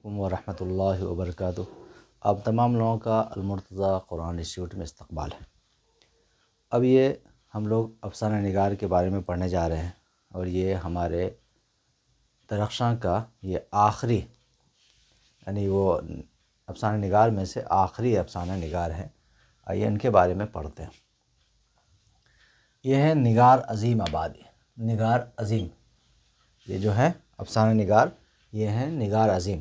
علیکم ورحمۃ اللہ وبرکاتہ۔ اب تمام لوگوں کا المرتضیٰ قرآن انسٹیٹیوٹ میں استقبال ہے۔ اب یہ ہم لوگ افسانہ نگار کے بارے میں پڑھنے جا رہے ہیں، اور یہ ہمارے درخشاں کا یہ آخری یعنی وہ افسانہ نگار میں سے آخری افسانہ نگار ہے۔ آئیے ان کے بارے میں پڑھتے ہیں۔ یہ ہے نگار عظیم آبادی۔ نگار عظیم، یہ جو ہے افسانہ نگار، یہ ہے نگار عظیم۔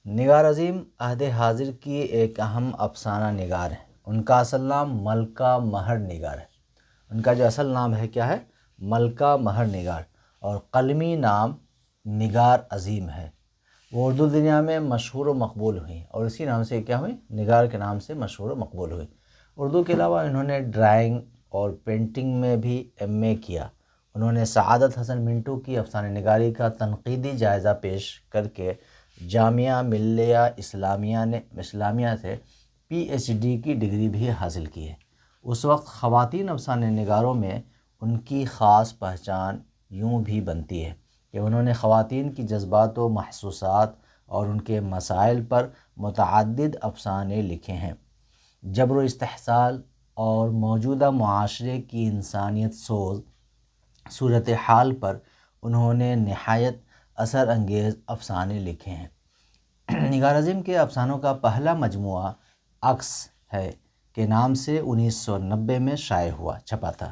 نگار عظیم عہد حاضر کی ایک اہم افسانہ نگار ہے۔ ان کا اصل نام ملکہ مہر نگار ہے۔ ان کا جو اصل نام ہے کیا ہے؟ ملکہ مہر نگار، اور قلمی نام نگار عظیم ہے۔ وہ اردو دنیا میں مشہور و مقبول ہوئی، اور اسی نام سے کیا ہوئی؟ نگار کے نام سے مشہور و مقبول ہوئی۔ اردو کے علاوہ انہوں نے ڈرائنگ اور پینٹنگ میں بھی ایم اے کیا۔ انہوں نے سعادت حسن منٹو کی افسانہ نگاری کا تنقیدی جائزہ پیش کر کے جامعہ ملیہ اسلامیہ سے پی ایچ ڈی کی ڈگری بھی حاصل کی ہے۔ اس وقت خواتین افسانہ نگاروں میں ان کی خاص پہچان یوں بھی بنتی ہے کہ انہوں نے خواتین کی جذبات و محسوسات اور ان کے مسائل پر متعدد افسانے لکھے ہیں۔ جبر و استحصال اور موجودہ معاشرے کی انسانیت سوز صورتحال پر انہوں نے نہایت اثر انگیز افسانے لکھے ہیں۔ نگار عظیم کے افسانوں کا پہلا مجموعہ عکس ہے کے نام سے 1990 میں شائع چھپا تھا۔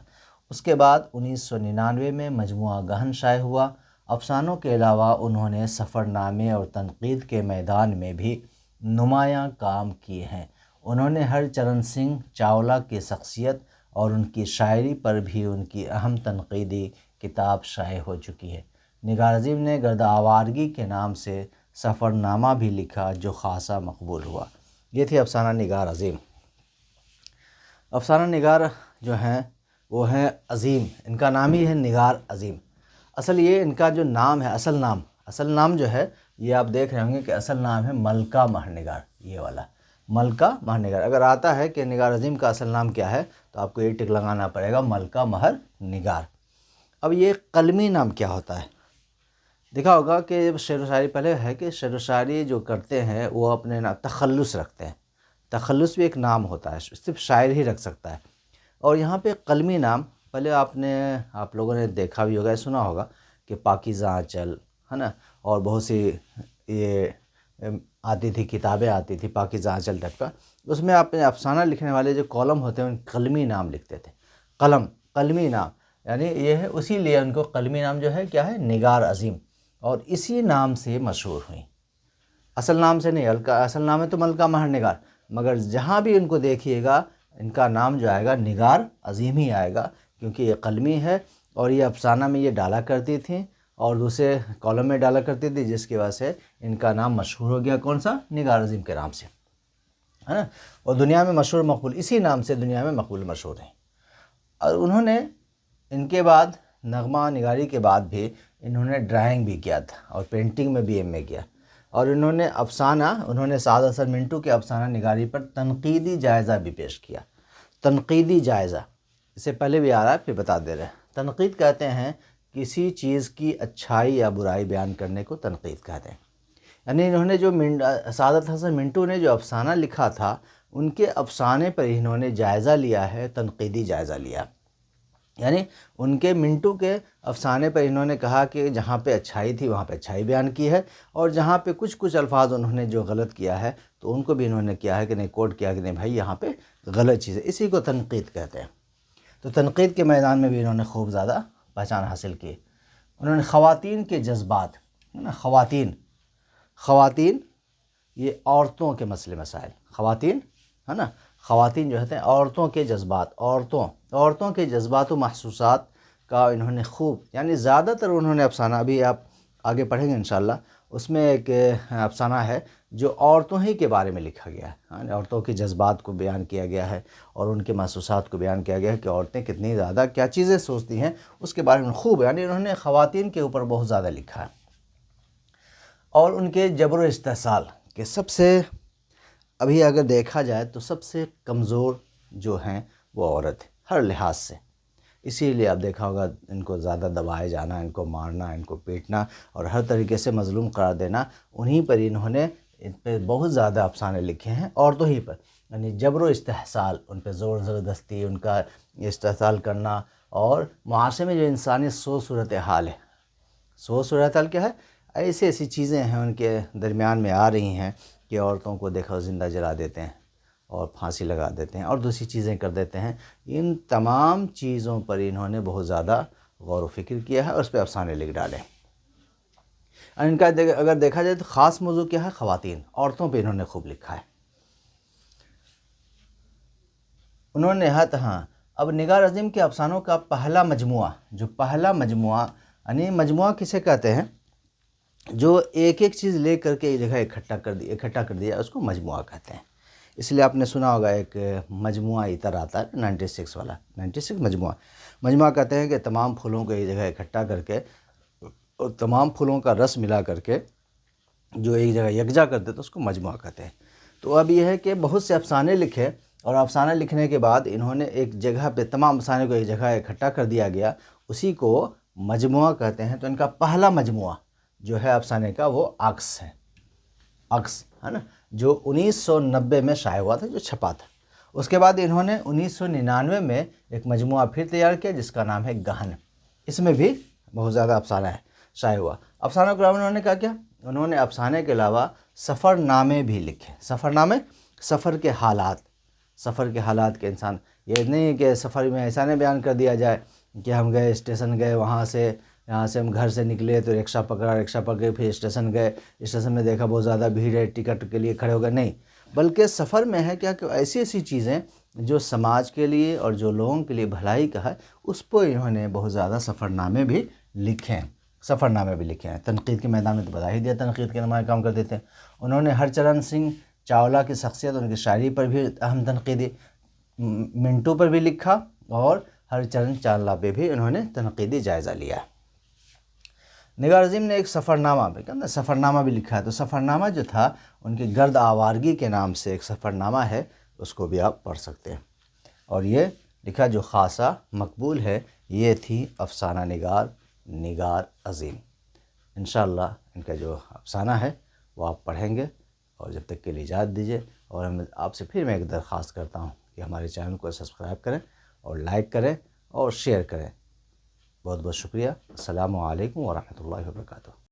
اس کے بعد 1999 میں مجموعہ گہن شائع ہوا۔ افسانوں کے علاوہ انہوں نے سفر نامے اور تنقید کے میدان میں بھی نمایاں کام کیے ہیں۔ انہوں نے ہر چرن سنگھ چاولہ کی شخصیت اور ان کی شاعری پر بھی ان کی اہم تنقیدی کتاب شائع ہو چکی ہے۔ نگار عظیم نے گرد آوارگی کے نام سے سفر نامہ بھی لکھا جو خاصا مقبول ہوا۔ یہ تھی افسانہ نگار عظیم۔ افسانہ نگار جو ہیں وہ ہیں عظیم، ان کا نام ہی ہے نگار عظیم۔ اصل یہ ان کا جو نام ہے، اصل نام جو ہے، یہ آپ دیکھ رہے ہوں گے کہ اصل نام ہے ملکہ مہر نگار، یہ والا ملکہ مہر نگار۔ اگر آتا ہے کہ نگار عظیم کا اصل نام کیا ہے تو آپ کو یہ ٹک لگانا پڑے گا، ملکہ مہر نگار۔ اب یہ قلمی نام کیا ہوتا ہے؟ دیکھا ہوگا کہ شعر و شاعری پہلے ہے کہ شعر و شاعری جو کرتے ہیں وہ اپنے تخلص رکھتے ہیں۔ تخلص بھی ایک نام ہوتا ہے، صرف شاعر ہی رکھ سکتا ہے۔ اور یہاں پہ قلمی نام پہلے آپ لوگوں نے دیکھا بھی ہوگا، سنا ہوگا کہ پاکیزہ آنچل ہے نا، اور بہت سی یہ آتی تھی کتابیں آتی تھی پاکیزہ آنچل تک کا، اس میں اپنے افسانہ لکھنے والے جو کالم ہوتے ہیں ان قلمی نام لکھتے تھے۔ قلمی نام یعنی یہ ہے، اسی لیے ان کو قلمی نام جو ہے کیا ہے؟ نگار عظیم، اور اسی نام سے مشہور ہوئیں۔ اصل نام سے نہیں، اصل نام ہے تو ملکہ مہر نگار، مگر جہاں بھی ان کو دیکھیے گا ان کا نام جو آئے گا نگار عظیم ہی آئے گا، کیونکہ یہ قلمی ہے اور یہ افسانہ میں یہ ڈالا کرتی تھیں اور دوسرے کالم میں ڈالا کرتی تھی، جس کی وجہ سے ان کا نام مشہور ہو گیا۔ کون سا؟ نگار عظیم کے نام سے، ہے نا، اور دنیا میں مشہور مقبول، اسی نام سے دنیا میں مقبول مشہور ہیں۔ اور انہوں نے ان کے بعد نغمہ نگاری کے بعد بھی انہوں نے ڈرائنگ بھی کیا تھا اور پینٹنگ میں بھی ایم اے کیا، اور انہوں نے سعادت حسن منٹو کے افسانہ نگاری پر تنقیدی جائزہ بھی پیش کیا۔ تنقیدی جائزہ اس سے پہلے بھی آ رہا ہے، پھر بتا دے رہے ہیں۔ تنقید کہتے ہیں کسی چیز کی اچھائی یا برائی بیان کرنے کو تنقید کہتے ہیں۔ یعنی انہوں نے جو سعادت حسن منٹو نے جو افسانہ لکھا تھا، ان کے افسانے پر انہوں نے جائزہ لیا ہے، تنقیدی جائزہ لیا۔ یعنی ان کے منٹو کے افسانے پر انہوں نے کہا کہ جہاں پہ اچھائی تھی وہاں پہ اچھائی بیان کی ہے، اور جہاں پہ کچھ الفاظ انہوں نے جو غلط کیا ہے تو ان کو بھی انہوں نے کیا ہے کہ نہیں، کوٹ کیا کہ نہیں بھائی یہاں پہ غلط چیز ہے۔ اسی کو تنقید کہتے ہیں۔ تو تنقید کے میدان میں بھی انہوں نے خوب زیادہ پہچان حاصل کی۔ انہوں نے خواتین کے جذبات، خواتین یہ عورتوں کے مسئلے مسائل، خواتین ہے نا، خواتین جو ہوتے ہیں عورتوں کے جذبات، عورتوں کے جذبات و محسوسات کا انہوں نے خوب، یعنی زیادہ تر انہوں نے افسانہ، ابھی آپ آگے پڑھیں گے انشاءاللہ، اس میں ایک افسانہ ہے جو عورتوں ہی کے بارے میں لکھا گیا ہے، یعنی عورتوں کے جذبات کو بیان کیا گیا ہے اور ان کے محسوسات کو بیان کیا گیا ہے کہ عورتیں کتنی زیادہ کیا چیزیں سوچتی ہیں، اس کے بارے میں خوب، یعنی انہوں نے خواتین کے اوپر بہت زیادہ لکھا ہے۔ اور ان کے جبر و استحصال کے سب سے، ابھی اگر دیکھا جائے تو سب سے کمزور جو ہیں وہ عورت ہے ہر لحاظ سے، اسی لیے آپ دیکھا ہوگا ان کو زیادہ دبائے جانا، ان کو مارنا، ان کو پیٹنا اور ہر طریقے سے مظلوم قرار دینا، انہی پر انہوں نے ان پہ بہت زیادہ افسانے لکھے ہیں، عورتوں ہی پر، یعنی جبر و استحصال، ان پہ زور زبردستی ان کا استحصال کرنا، اور معاشرے میں جو انسانی صورت حال ہے، صورت حال کیا ہے؟ ایسی ایسی چیزیں ہیں ان کے درمیان میں آ رہی ہیں کہ عورتوں کو دیکھو زندہ جلا دیتے ہیں اور پھانسی لگا دیتے ہیں اور دوسری چیزیں کر دیتے ہیں۔ ان تمام چیزوں پر انہوں نے بہت زیادہ غور و فکر کیا ہے اور اس پہ افسانے لکھ ڈالے۔ اور ان کا اگر دیکھا جائے تو خاص موضوع کیا ہے؟ خواتین، عورتوں پہ انہوں نے خوب لکھا ہے۔ انہوں نے اب نگار عظیم کے افسانوں کا پہلا مجموعہ یعنی مجموعہ کسے کہتے ہیں؟ جو ایک ایک چیز لے کر کے ایک جگہ اکٹھا کر دیا، اس کو مجموعہ کہتے ہیں۔ اس لیے آپ نے سنا ہوگا ایک مجموعہ عطر آتا ہے 96 والا، 96 مجموعہ کہتے ہیں کہ تمام پھولوں کو ایک جگہ اکٹھا کر کے اور تمام پھولوں کا رس ملا کر کے جو ایک جگہ یکجا کر دیتے اس کو مجموعہ کہتے ہیں۔ تو اب یہ ہے کہ بہت سے افسانے لکھے، اور افسانہ لکھنے کے بعد انہوں نے ایک جگہ پہ تمام افسانے کو ایک جگہ اکٹھا کر دیا گیا، اسی کو مجموعہ کہتے ہیں۔ تو ان کا پہلا مجموعہ جو ہے افسانے کا وہ عکس ہے نا، جو 1990 میں شائع ہوا تھا، جو چھپا تھا۔ اس کے بعد انہوں نے 1999 میں ایک مجموعہ پھر تیار کیا جس کا نام ہے گہن، اس میں بھی بہت زیادہ افسانہ ہے شائع ہوا۔ افسانہ کے علاوہ انہوں نے کیا؟ انہوں نے افسانے کے علاوہ سفر نامے بھی لکھے۔ سفر کے حالات کے انسان، یہ نہیں کہ سفر میں ایسا نہیں بیان کر دیا جائے کہ ہم گئے اسٹیشن گئے، یہاں سے ہم گھر سے نکلے تو رکشہ پکڑ کے پھر اسٹیشن گئے، اسٹیشن میں دیکھا بہت زیادہ بھیڑ ہے، ٹکٹ کے لیے کھڑے ہو گئے، نہیں، بلکہ سفر میں ہے کیا کہ ایسی چیزیں جو سماج کے لیے اور جو لوگوں کے لیے بھلائی کا ہے، اس پر انہوں نے بہت زیادہ سفر نامے بھی لکھے ہیں۔ تنقید کے میدان میں تو بتا ہی دیا، تنقید کے نمایاں کام کر دیتے ہیں۔ انہوں نے ہرچرن سنگھ چاولہ کی شخصیت، ان کی شاعری پر بھی اہم تنقیدی، منٹو پر بھی لکھا، اور ہرچرن چاولہ پہ بھی انہوں نے تنقیدی جائزہ لیا۔ نگار عظیم نے ایک سفرنامہ بھی لکھا ہے۔ تو سفرنامہ جو تھا ان کی گرد آوارگی کے نام سے ایک سفرنامہ ہے، اس کو بھی آپ پڑھ سکتے ہیں۔ اور یہ لکھا جو خاصا مقبول ہے، یہ تھی افسانہ نگار عظیم۔ انشاءاللہ ان کا جو افسانہ ہے وہ آپ پڑھیں گے، اور جب تک کے لیے اجازت دیجیے، اور آپ سے پھر میں ایک درخواست کرتا ہوں کہ ہمارے چینل کو سبسکرائب کریں اور لائک کریں اور شیئر کریں۔ بہت بہت شکریہ۔ السلام علیکم ورحمۃ اللہ وبرکاتہ۔